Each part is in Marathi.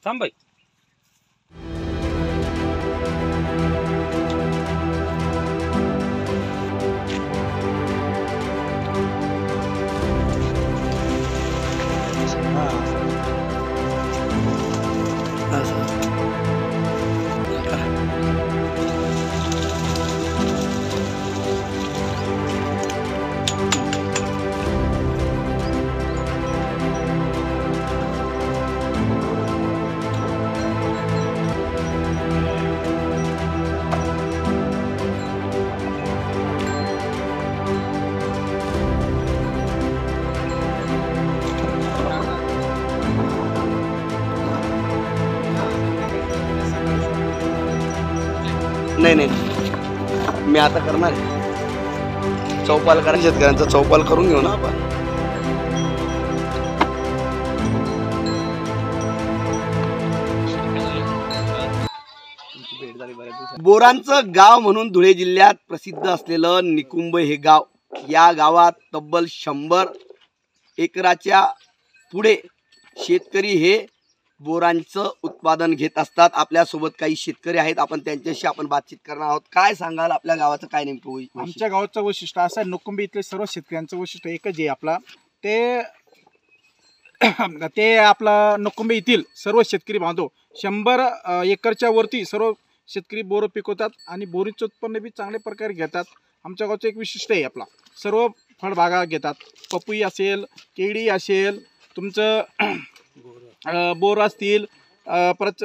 थांब बाई. नाही नाही, मी आता करणार आहे. चौपाल करा, शेतकऱ्यांचा चौपाल करून घेऊ ना आपण. बोरांचं गाव म्हणून धुळे जिल्ह्यात प्रसिद्ध असलेलं निकुंभ हे गाव, या गावात तब्बल 100 एकराच्या पुढे शेतकरी हे बोरांचं उत्पादन घेत असतात. आपल्यासोबत काही शेतकरी आहेत, आपण त्यांच्याशी बातचीत करणार आहोत. काय सांगाल, आपल्या गावाचं काय नेमकं? आमच्या गावाचं वैशिष्ट्य असं आहे, निकुंभी इथले सर्व शेतकऱ्यांचं वैशिष्ट्य एकच आहे आपला, ते आपला निकुंभी येथील सर्व शेतकरी बांधव 100 एकरच्या वरती सर्व शेतकरी बोरं पिकवतात आणि बोरीचं उत्पन्न बी चांगल्या प्रकारे घेतात. आमच्या गावचं एक विशिष्ट आहे आपला, सर्व फळबागा घेतात. पपई असेल, केळी असेल, तुमचं बोर असतील, परत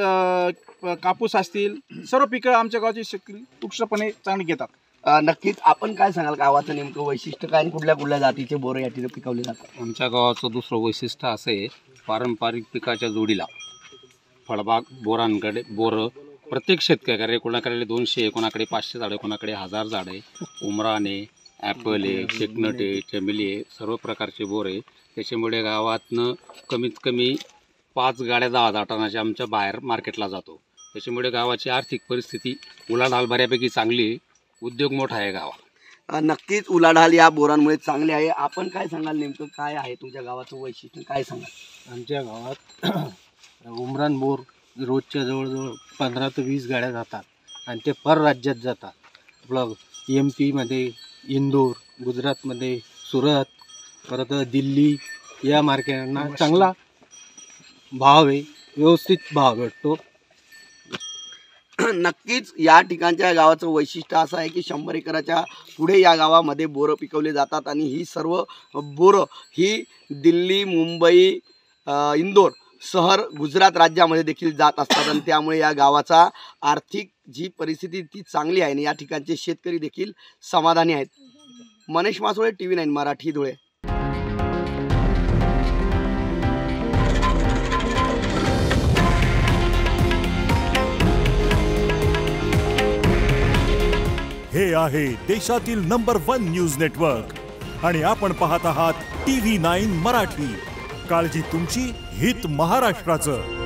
कापूस असतील, सर्व पिकं आमच्या गावचे शेतकरी उत्कृष्टपणे चांगली घेतात. नक्कीच. आपण काय सांगाल, गावाचं नेमकं वैशिष्ट्य काय आणि कुठल्या कुठल्या जातीचे बोरं या ठिकाणी पिकवले जातात? आमच्या गावाचं दुसरं वैशिष्ट्य असं आहे, पारंपरिक पिकाच्या जोडीला फळबाग बोरांकडे बोरं प्रत्येक शेतकऱ्याकडे, कोणाकडे 200, कोणाकडे 500 झाडं, कोणाकडे 1000 झाडं, उमराने, ॲपल आहे, शेकनट आहे, चमेली आहे, सर्व प्रकारचे बोर आहे. त्याच्यामुळे गावातनं कमीत कमी 5 गाड्या 10 टनाच्या आमच्या बाहेर मार्केटला जातो. त्याच्यामुळे गावाची आर्थिक परिस्थिती उलाढाल बऱ्यापैकी चांगली आहे. उद्योग मोठा आहे गावात. नक्कीच उलाढाल या बोरांमुळे चांगली आहे. आपण काय सांगाल, नेमकं काय आहे तुमच्या गावाचं वैशिष्ट्य, काय सांगाल? आमच्या गावात उमरान बोर रोजच्या जवळजवळ 15 ते 20 गाड्या जातात आणि ते परराज्यात जातात. आपलं MP मध्ये इंदोर, गुजरातमध्ये सुरत, परत दिल्ली या मार्केटांना चांगला भाव आहे, व्यवस्थित भाव भेटतो. नक्कीच या ठिकाणच्या गावाचं वैशिष्ट्य असं आहे की 100 एकराच्या पुढे या गावामध्ये बोरं पिकवले जातात आणि ही सर्व बोरं ही दिल्ली, मुंबई, इंदोर शहर, गुजरात राज्यामध्ये देखील जात असतात आणि त्यामुळे या गावाचा आर्थिक जी परिस्थिती ती चांगली आहे आणि या ठिकाणचे शेतकरी देखील समाधानी आहेत. मनीष मासोळे, TV9 मराठी, धुळे. हे आहे देशातील नंबर 1 न्यूज नेटवर्क आणि आपण पाहत आहात TV9 मराठी. काळजी तुमची, हित महाराष्ट्राचं.